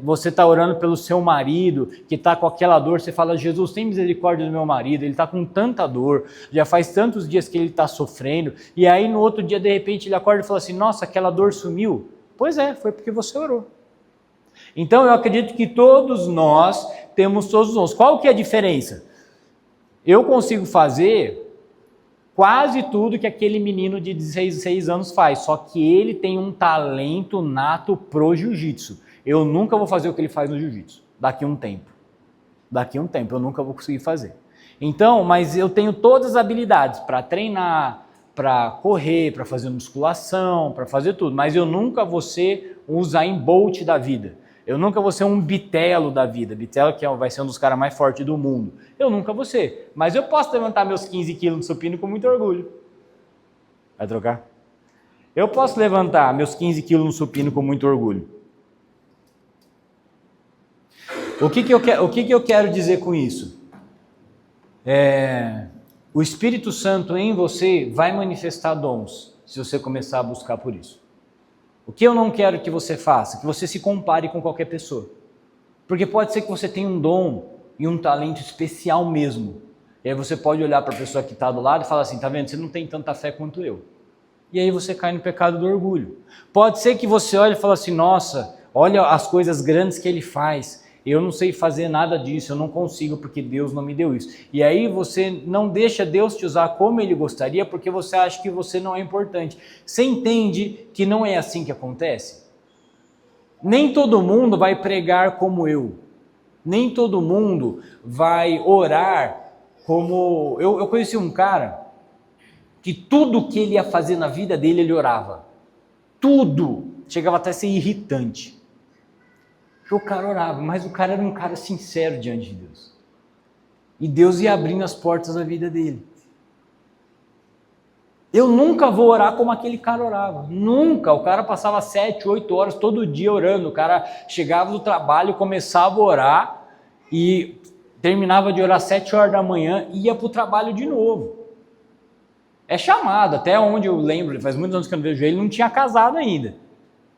Você está orando pelo seu marido, que está com aquela dor, você fala, Jesus, tem misericórdia do meu marido, ele está com tanta dor, já faz tantos dias que ele está sofrendo, e aí no outro dia, de repente, ele acorda e fala assim, nossa, aquela dor sumiu. Pois é, foi porque você orou. Então, eu acredito que todos nós temos todos os dons. Qual que é a diferença? Eu consigo fazer quase tudo que aquele menino de 16 anos faz, só que ele tem um talento nato pro jiu-jitsu. Eu nunca vou fazer o que ele faz no jiu-jitsu, daqui a um tempo. Daqui a um tempo eu nunca vou conseguir fazer. Então, mas eu tenho todas as habilidades para treinar, para correr, para fazer musculação, para fazer tudo, mas eu nunca vou ser um Usain Bolt da vida. Eu nunca vou ser um Bitelo da vida. Bitelo que vai ser um dos caras mais fortes do mundo. Eu nunca vou ser. Mas eu posso levantar meus 15 quilos no supino com muito orgulho. Vai trocar? Eu posso levantar meus 15 quilos no supino com muito orgulho. O que eu quero dizer com isso? O Espírito Santo em você vai manifestar dons, se você começar a buscar por isso. O que eu não quero que você faça? Que você se compare com qualquer pessoa. Porque pode ser que você tenha um dom e um talento especial mesmo. E aí você pode olhar para a pessoa que está do lado e falar assim, tá vendo? Você não tem tanta fé quanto eu. E aí você cai no pecado do orgulho. Pode ser que você olhe e fale assim, nossa, olha as coisas grandes que ele faz. Eu não sei fazer nada disso, eu não consigo porque Deus não me deu isso. E aí você não deixa Deus te usar como Ele gostaria porque você acha que você não é importante. Você entende que não é assim que acontece? Nem todo mundo vai pregar como eu. Nem todo mundo vai orar como... Eu conheci um cara que tudo que ele ia fazer na vida dele, ele orava. Tudo. Chegava até a ser irritante. Porque o cara orava, mas o cara era um cara sincero diante de Deus. E Deus ia abrindo as portas da vida dele. Eu nunca vou orar como aquele cara orava. Nunca. O cara passava 7, 8 horas todo dia orando. O cara chegava do trabalho, começava a orar e terminava de orar 7 horas da manhã e ia para o trabalho de novo. É chamado, até onde eu lembro, faz muitos anos que eu não vejo ele, não tinha casado ainda.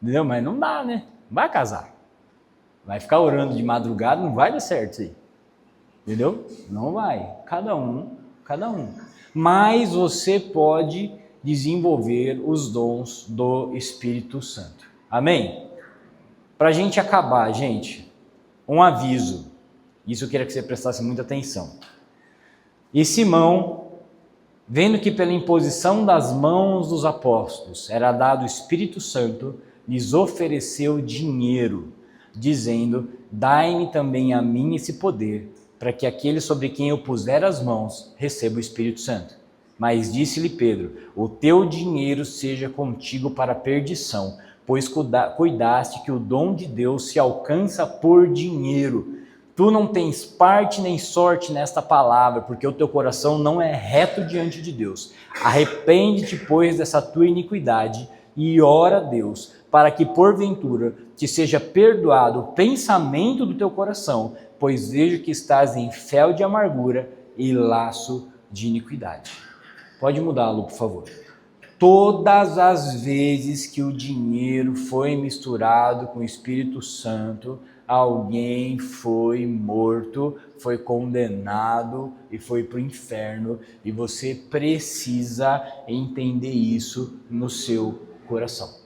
Entendeu? Mas não dá, né? Não vai casar. Vai ficar orando de madrugada, não vai dar certo isso aí. Entendeu? Não vai. Cada um. Mas você pode desenvolver os dons do Espírito Santo. Amém? Para a gente acabar, gente, um aviso. Isso eu queria que você prestasse muita atenção. E Simão, vendo que pela imposição das mãos dos apóstolos era dado o Espírito Santo, lhes ofereceu dinheiro, dizendo, dai-me também a mim esse poder, para que aquele sobre quem eu puser as mãos receba o Espírito Santo. Mas disse-lhe Pedro, o teu dinheiro seja contigo para a perdição, pois cuidaste que o dom de Deus se alcança por dinheiro. Tu não tens parte nem sorte nesta palavra, porque o teu coração não é reto diante de Deus. Arrepende-te, pois, dessa tua iniquidade e ora a Deus, para que porventura te seja perdoado o pensamento do teu coração, pois vejo que estás em fel de amargura e laço de iniquidade. Pode mudá-lo, por favor. Todas as vezes que o dinheiro foi misturado com o Espírito Santo, alguém foi morto, foi condenado e foi para o inferno, e você precisa entender isso no seu coração.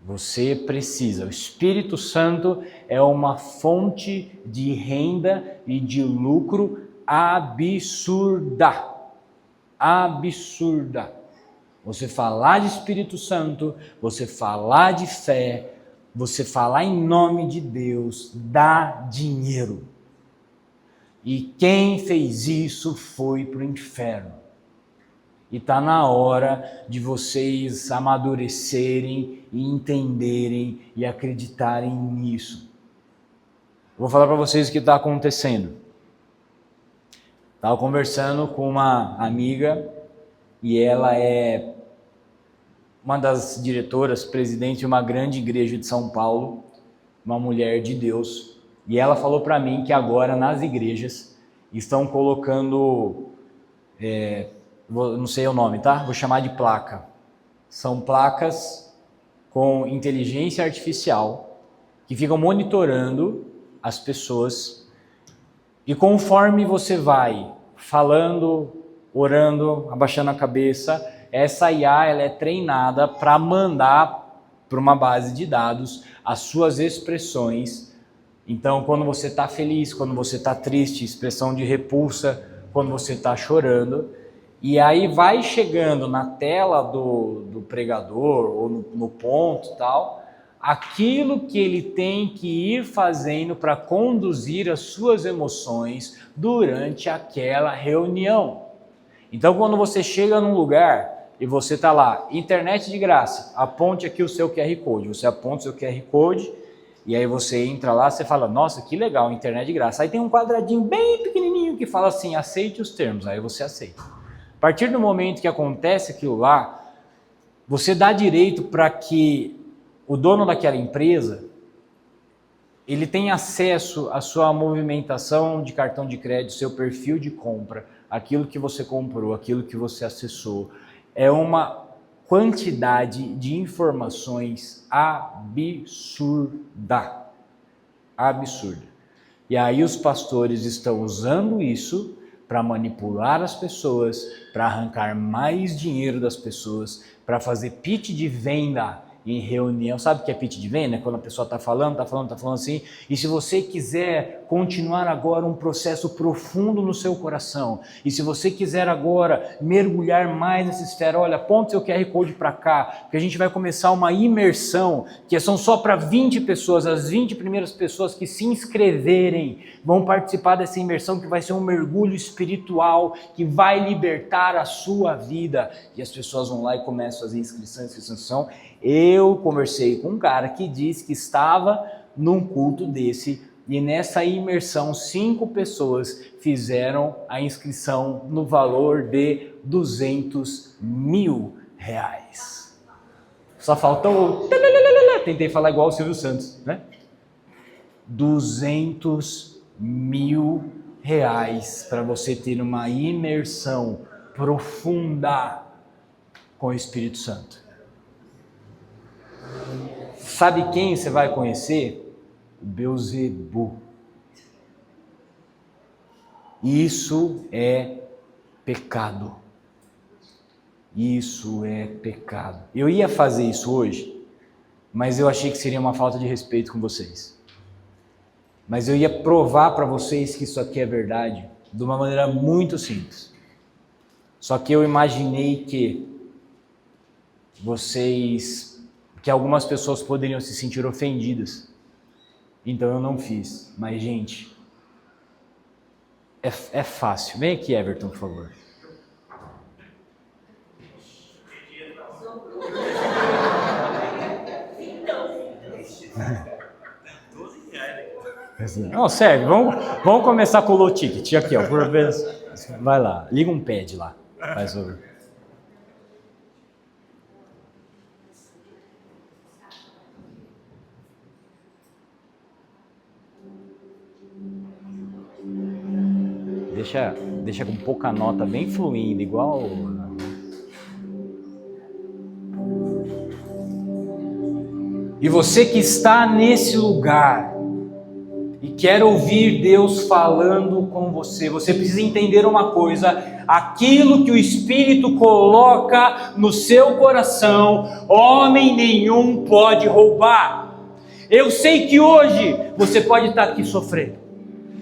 Você precisa. O Espírito Santo é uma fonte de renda e de lucro absurda. Absurda. Você falar de Espírito Santo, você falar de fé, você falar em nome de Deus, dá dinheiro. E quem fez isso foi para o inferno. E está na hora de vocês amadurecerem e entenderem e acreditarem nisso. Vou falar para vocês o que está acontecendo. Estava conversando com uma amiga e ela é uma das diretoras, presidente de uma grande igreja de São Paulo, uma mulher de Deus. E ela falou para mim que agora nas igrejas estão colocando... não sei o nome, tá? Vou chamar de placa. São placas com inteligência artificial que ficam monitorando as pessoas, e conforme você vai falando, orando, abaixando a cabeça, essa IA ela é treinada para mandar para uma base de dados as suas expressões. Então, quando você está feliz, quando você está triste, expressão de repulsa, quando você está chorando, e aí vai chegando na tela do pregador ou no ponto e tal, aquilo que ele tem que ir fazendo para conduzir as suas emoções durante aquela reunião. Então, quando você chega num lugar e você está lá, internet de graça, aponte aqui o seu QR Code. Você aponta o seu QR Code e aí você entra lá, você fala, nossa, que legal, internet de graça. Aí tem um quadradinho bem pequenininho que fala assim, aceite os termos, aí você aceita. A partir do momento que acontece aquilo lá, você dá direito para que o dono daquela empresa, ele tenha acesso à sua movimentação de cartão de crédito, seu perfil de compra, aquilo que você comprou, aquilo que você acessou. É uma quantidade de informações absurda. Absurda. E aí os pastores estão usando isso para manipular as pessoas, para arrancar mais dinheiro das pessoas, para fazer pitch de venda em reunião. Sabe o que é pitch de venda? Quando a pessoa está falando assim. E se você quiser continuar agora um processo profundo no seu coração, e se você quiser agora mergulhar mais nessa esfera, olha, aponta seu QR Code para cá, porque a gente vai começar uma imersão, que são só para 20 pessoas, as 20 primeiras pessoas que se inscreverem vão participar dessa imersão, que vai ser um mergulho espiritual, que vai libertar a sua vida. E as pessoas vão lá e começam a fazer inscrição. Eu conversei com um cara que disse que estava num culto desse e nessa imersão 5 pessoas fizeram a inscrição no valor de R$200 mil. Só faltou... Tentei falar igual o Silvio Santos, né? R$200 mil para você ter uma imersão profunda com o Espírito Santo. Sabe quem você vai conhecer? O Beelzebu. Isso é pecado. Isso é pecado. Eu ia fazer isso hoje, mas eu achei que seria uma falta de respeito com vocês. Mas eu ia provar para vocês que isso aqui é verdade de uma maneira muito simples. Só que eu imaginei que algumas pessoas poderiam se sentir ofendidas. Então eu não fiz. Mas, gente, é fácil. Vem aqui, Everton, por favor. Não, sério, vamos começar com o low ticket. Aqui, ó, por vez. Vai lá, liga um pad lá. Faz over. Deixa com pouca nota, bem fluindo, igual... E você que está nesse lugar e quer ouvir Deus falando com você, você precisa entender uma coisa: aquilo que o Espírito coloca no seu coração, homem nenhum pode roubar. Eu sei que hoje você pode estar aqui sofrendo.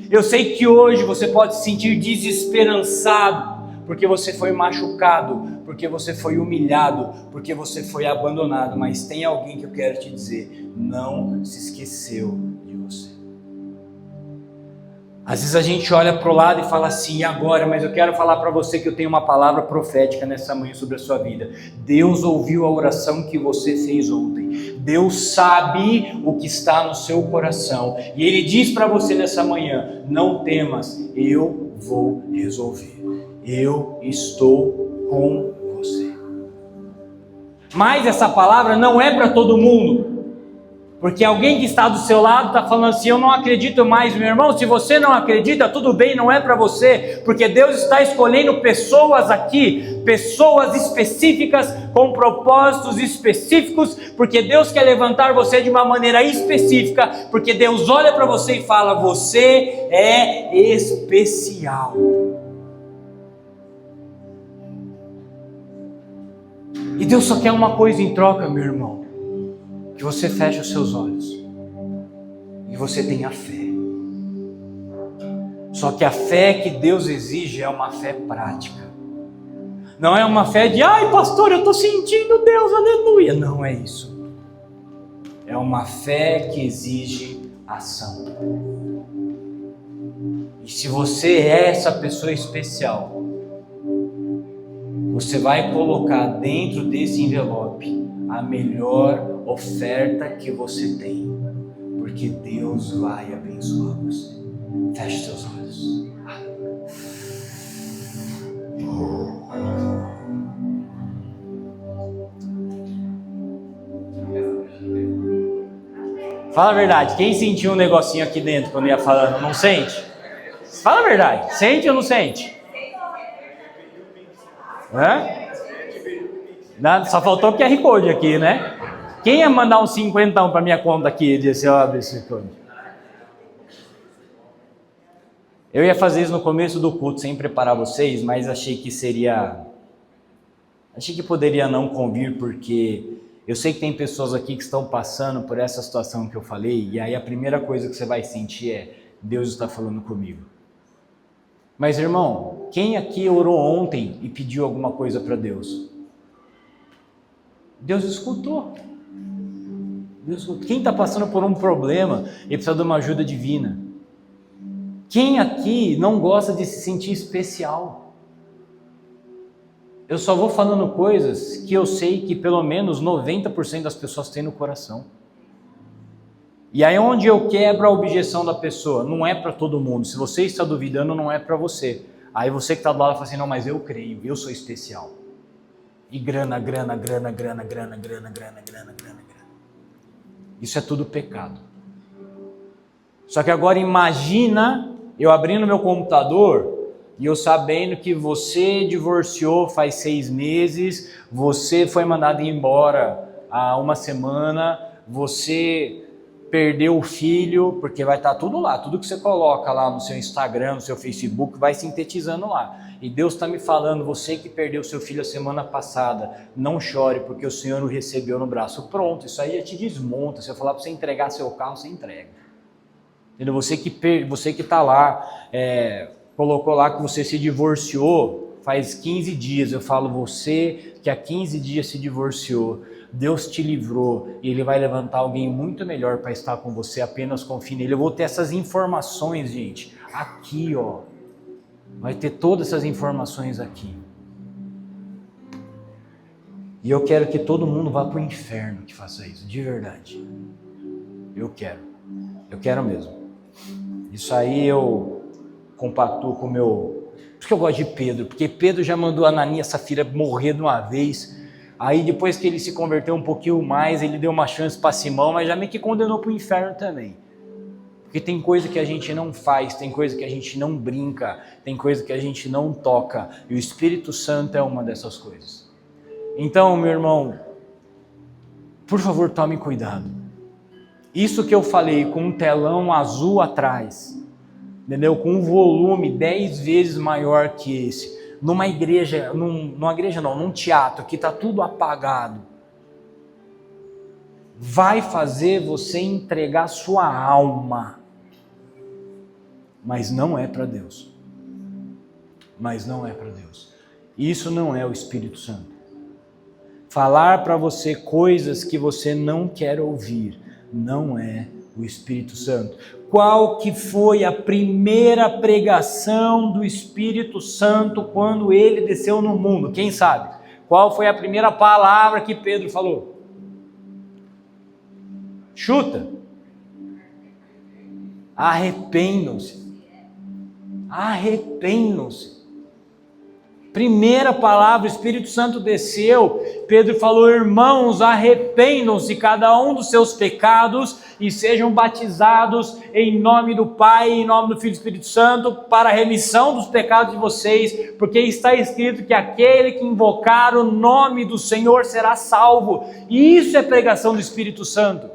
Eu sei que hoje você pode se sentir desesperançado, porque você foi machucado, porque você foi humilhado, porque você foi abandonado. Mas tem alguém que eu quero te dizer: não se esqueceu de você. Às vezes a gente olha para o lado e fala assim, e agora? Mas eu quero falar para você que eu tenho uma palavra profética nessa manhã sobre a sua vida. Deus ouviu a oração que você fez ontem. Deus sabe o que está no seu coração. E Ele diz para você nessa manhã: não temas, eu vou resolver. Eu estou com você. Mas essa palavra não é para todo mundo. Porque alguém que está do seu lado está falando assim, eu não acredito mais, meu irmão. Se você não acredita, tudo bem, não é para você. Porque Deus está escolhendo pessoas aqui, pessoas específicas, com propósitos específicos. Porque Deus quer levantar você de uma maneira específica. Porque Deus olha para você e fala, você é especial. E Deus só quer uma coisa em troca, meu irmão. Que você feche os seus olhos e você tenha fé. Só que a fé que Deus exige é uma fé prática. Não é uma fé de, ai pastor, eu estou sentindo Deus, aleluia. Não é isso. É uma fé que exige ação. E se você é essa pessoa especial, você vai colocar dentro desse envelope a melhor oferta que você tem, porque Deus vai abençoar você. Feche seus olhos. Fala a verdade, quem sentiu um negocinho aqui dentro quando ia falando, não sente? Fala a verdade, sente ou não sente? Só faltou o QR Code aqui, né? Quem ia mandar um 50 para minha conta aqui? Disse, eu abro esse code. Eu ia fazer isso no começo do culto, sem preparar vocês, mas achei que poderia não convir, porque eu sei que tem pessoas aqui que estão passando por essa situação que eu falei, e aí a primeira coisa que você vai sentir é, Deus está falando comigo. Mas irmão, quem aqui orou ontem e pediu alguma coisa para Deus? Deus escutou. Quem está passando por um problema e precisa de uma ajuda divina? Quem aqui não gosta de se sentir especial? Eu só vou falando coisas que eu sei que pelo menos 90% das pessoas têm no coração. E aí onde eu quebro a objeção da pessoa, não é para todo mundo. Se você está duvidando, não é para você. Aí você que está do lado fala assim, não, mas eu creio, eu sou especial. E grana. Isso é tudo pecado. Só que agora imagina eu abrindo meu computador e eu sabendo que você divorciou faz 6 meses, você foi mandado embora há 1 semana, você perdeu o filho, porque vai estar tudo lá, tudo que você coloca lá no seu Instagram, no seu Facebook, vai sintetizando lá. E Deus está me falando, você que perdeu seu filho a semana passada, não chore, porque o Senhor o recebeu no braço. Pronto, isso aí já te desmonta. Se eu falar para você entregar seu carro, você entrega. Entendeu? Você que está lá, colocou lá que você se divorciou faz 15 dias. Eu falo, você que há 15 dias se divorciou, Deus te livrou e Ele vai levantar alguém muito melhor para estar com você, apenas confie nele. Eu vou ter essas informações, gente, aqui, ó. Vai ter todas essas informações aqui. E eu quero que todo mundo vá para o inferno que faça isso, de verdade. Eu quero mesmo. Isso aí eu compactuo com o meu... Por que eu gosto de Pedro? Porque Pedro já mandou Ananias e Safira morrer de uma vez. Aí depois que ele se converteu um pouquinho mais, ele deu uma chance para Simão, mas já meio que condenou para o inferno também. Porque tem coisa que a gente não faz, tem coisa que a gente não brinca, tem coisa que a gente não toca. E o Espírito Santo é uma dessas coisas. Então, meu irmão, por favor, tome cuidado. Isso que eu falei com um telão azul atrás, entendeu? Com um volume 10 vezes maior que esse, numa igreja, num teatro que está tudo apagado, vai fazer você entregar sua alma, mas não é para Deus. Isso não é o Espírito Santo. Falar para você coisas que você não quer ouvir não é o Espírito Santo. Qual que foi a primeira pregação do Espírito Santo quando ele desceu no mundo? Quem sabe? Qual foi a primeira palavra que Pedro falou? Chuta. Arrependam-se. Primeira palavra, o Espírito Santo desceu, Pedro falou: irmãos, arrependam-se cada um dos seus pecados e sejam batizados em nome do Pai, em nome do Filho e do Espírito Santo, para a remissão dos pecados de vocês, porque está escrito que aquele que invocar o nome do Senhor será salvo. E isso é pregação do Espírito Santo.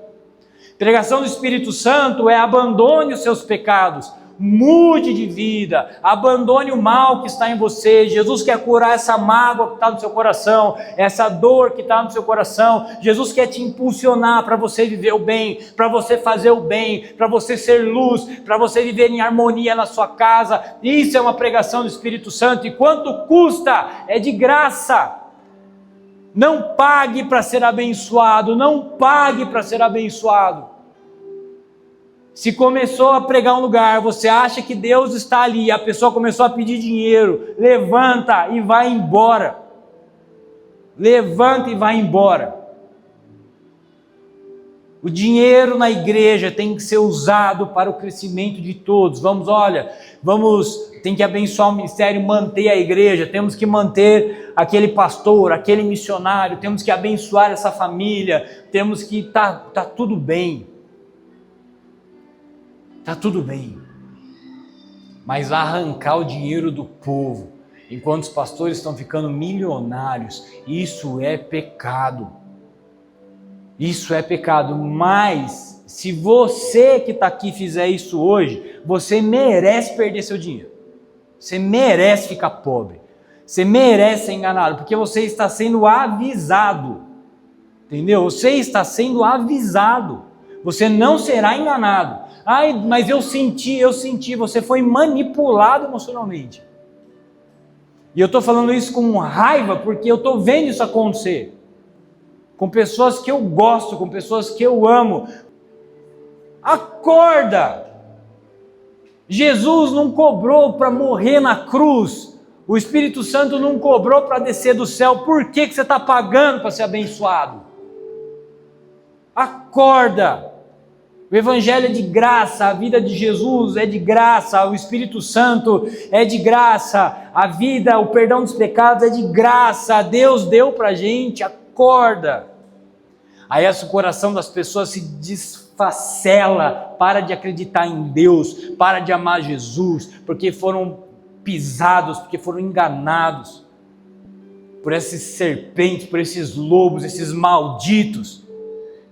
Pregação do Espírito Santo é: abandone os seus pecados, mude de vida, abandone o mal que está em você. Jesus quer curar essa mágoa que está no seu coração, essa dor que está no seu coração. Jesus quer te impulsionar para você viver o bem, para você fazer o bem, para você ser luz, para você viver em harmonia na sua casa. Isso é uma pregação do Espírito Santo. E quanto custa? É de graça. Não pague para ser abençoado, não pague para ser abençoado. Se começou a pregar um lugar, você acha que Deus está ali, a pessoa começou a pedir dinheiro, levanta e vai embora. Levanta e vai embora. O dinheiro na igreja tem que ser usado para o crescimento de todos. Tem que abençoar o ministério, manter a igreja, temos que manter aquele pastor, aquele missionário, temos que abençoar essa família, temos que tá tudo bem. Está tudo bem, mas arrancar o dinheiro do povo, enquanto os pastores estão ficando milionários, isso é pecado. Isso é pecado, mas se você que está aqui fizer isso hoje, você merece perder seu dinheiro. Você merece ficar pobre. Você merece ser enganado, porque você está sendo avisado. Entendeu? Você está sendo avisado. Você não será enganado. Ai, mas eu senti, você foi manipulado emocionalmente. E eu estou falando isso com raiva, porque eu estou vendo isso acontecer. Com pessoas que eu gosto, com pessoas que eu amo. Acorda! Jesus não cobrou para morrer na cruz. O Espírito Santo não cobrou para descer do céu. Por que você está pagando para ser abençoado? Acorda! O Evangelho é de graça, a vida de Jesus é de graça, o Espírito Santo é de graça, a vida, o perdão dos pecados é de graça, Deus deu para a gente. Acorda! Aí o coração das pessoas se desfacela, para de acreditar em Deus, para de amar Jesus, porque foram pisados, porque foram enganados por essas serpentes, por esses lobos, esses malditos,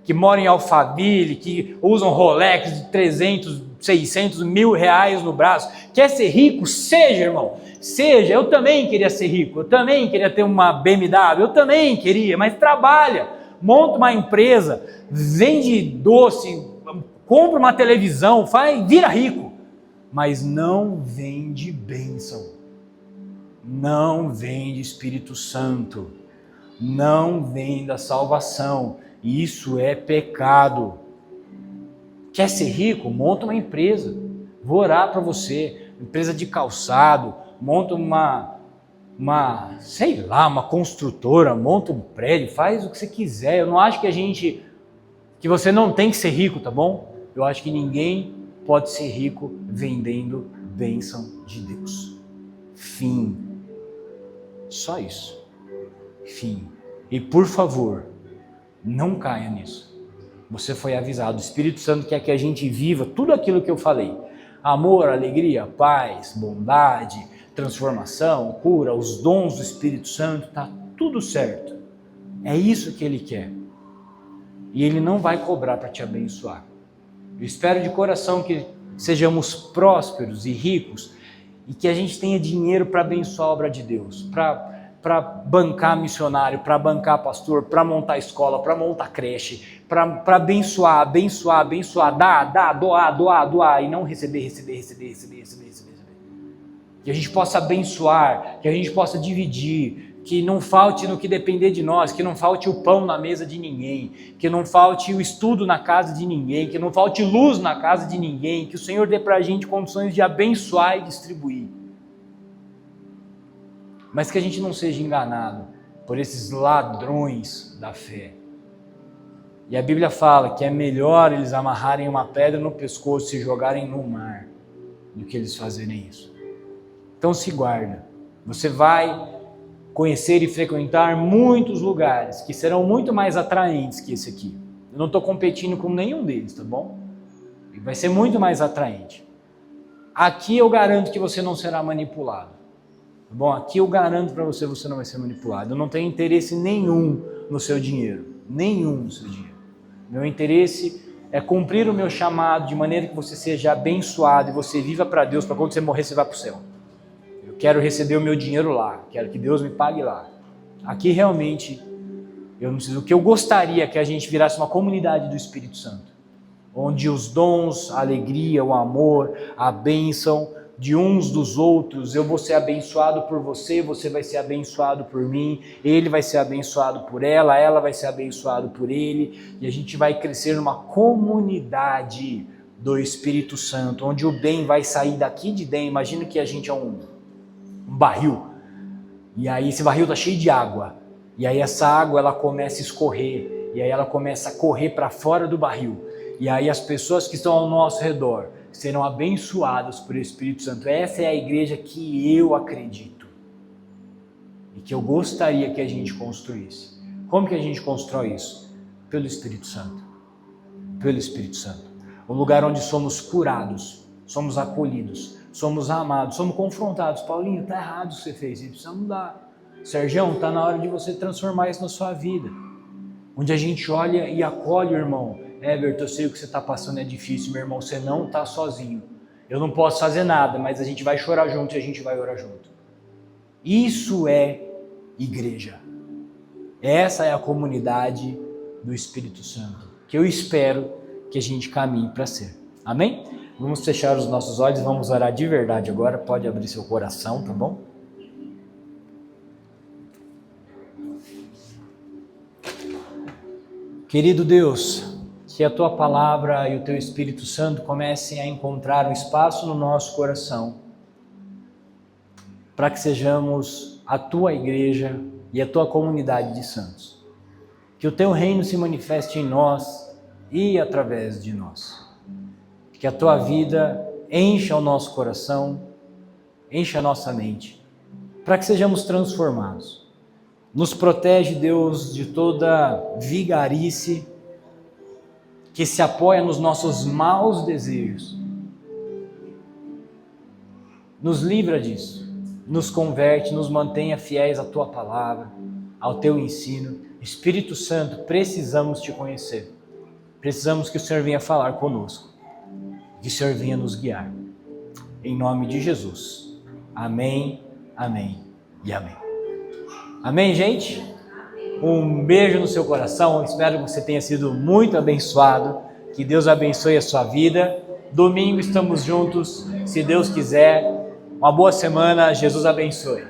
que moram em Alphaville, que usam Rolex de 300, 600, R$1.000 no braço. Quer ser rico? Seja, irmão, seja. Eu também queria ser rico, eu também queria ter uma BMW, eu também queria, mas trabalha, monta uma empresa, vende doce, compra uma televisão, vira rico, mas não vende bênção, não vende Espírito Santo, não vende a salvação. Isso é pecado. Quer ser rico? Monta uma empresa. Vou orar para você. Empresa de calçado. Monta uma construtora. Monta um prédio. Faz o que você quiser. Eu não acho que você não tem que ser rico, tá bom? Eu acho que ninguém pode ser rico vendendo bênção de Deus. Fim. Só isso. Fim. E por favor, não caia nisso. Você foi avisado. O Espírito Santo quer que a gente viva tudo aquilo que eu falei. Amor, alegria, paz, bondade, transformação, cura, os dons do Espírito Santo, está tudo certo. É isso que Ele quer. E Ele não vai cobrar para te abençoar. Eu espero de coração que sejamos prósperos e ricos e que a gente tenha dinheiro para abençoar a obra de Deus, para bancar missionário, para bancar pastor, para montar escola, para montar creche, para abençoar, doar, e não receber. Que a gente possa abençoar, que a gente possa dividir, que não falte no que depender de nós, que não falte o pão na mesa de ninguém, que não falte o estudo na casa de ninguém, que não falte luz na casa de ninguém, que o Senhor dê para a gente condições de abençoar e distribuir. Mas que a gente não seja enganado por esses ladrões da fé. E a Bíblia fala que é melhor eles amarrarem uma pedra no pescoço e se jogarem no mar do que eles fazerem isso. Então se guarda. Você vai conhecer e frequentar muitos lugares que serão muito mais atraentes que esse aqui. Eu não estou competindo com nenhum deles, tá bom? Vai ser muito mais atraente. Aqui eu garanto que você não será manipulado. Tá bom? Aqui eu garanto para você, você não vai ser manipulado. Eu não tenho interesse nenhum no seu dinheiro. Nenhum no seu dinheiro. Meu interesse é cumprir o meu chamado de maneira que você seja abençoado e você viva para Deus, para quando você morrer você vá para o céu. Eu quero receber o meu dinheiro lá, quero que Deus me pague lá. Aqui realmente, o que eu gostaria é que a gente virasse uma comunidade do Espírito Santo, onde os dons, a alegria, o amor, a bênção de uns dos outros, eu vou ser abençoado por você, você vai ser abençoado por mim, ele vai ser abençoado por ela vai ser abençoado por ele, e a gente vai crescer numa comunidade do Espírito Santo, onde o bem vai sair daqui de dentro. Imagina que a gente é um barril, e aí esse barril está cheio de água, e aí essa água ela começa a escorrer, e aí ela começa a correr para fora do barril, e aí as pessoas que estão ao nosso redor serão abençoadas por Espírito Santo. Essa é a igreja que eu acredito e que eu gostaria que a gente construísse. Como que a gente constrói isso? Pelo Espírito Santo. Pelo Espírito Santo. Um lugar onde somos curados, somos acolhidos, somos amados, somos confrontados. Paulinho, tá errado o que você fez, você precisa mudar. Sergião, tá na hora de você transformar isso na sua vida. Onde a gente olha e acolhe o irmão. Berto, eu sei o que você está passando, é difícil, meu irmão, você não está sozinho. Eu não posso fazer nada, mas a gente vai chorar junto e a gente vai orar junto. Isso é igreja. Essa é a comunidade do Espírito Santo, que eu espero que a gente caminhe para ser. Amém? Vamos fechar os nossos olhos, vamos orar de verdade agora. Pode abrir seu coração, tá bom? Querido Deus, que a Tua Palavra e o Teu Espírito Santo comecem a encontrar um espaço no nosso coração, para que sejamos a Tua igreja e a Tua comunidade de santos. Que o Teu reino se manifeste em nós e através de nós. Que a Tua vida encha o nosso coração, encha a nossa mente, para que sejamos transformados. Nos protege, Deus, de toda vigarice que se apoia nos nossos maus desejos. Nos livra disso, nos converte, nos mantenha fiéis à Tua Palavra, ao Teu ensino. Espírito Santo, precisamos Te conhecer. Precisamos que o Senhor venha falar conosco, que o Senhor venha nos guiar. Em nome de Jesus. Amém, amém e amém. Amém, gente? Um beijo no seu coração, espero que você tenha sido muito abençoado, que Deus abençoe a sua vida. Domingo estamos juntos, se Deus quiser. Uma boa semana, Jesus abençoe.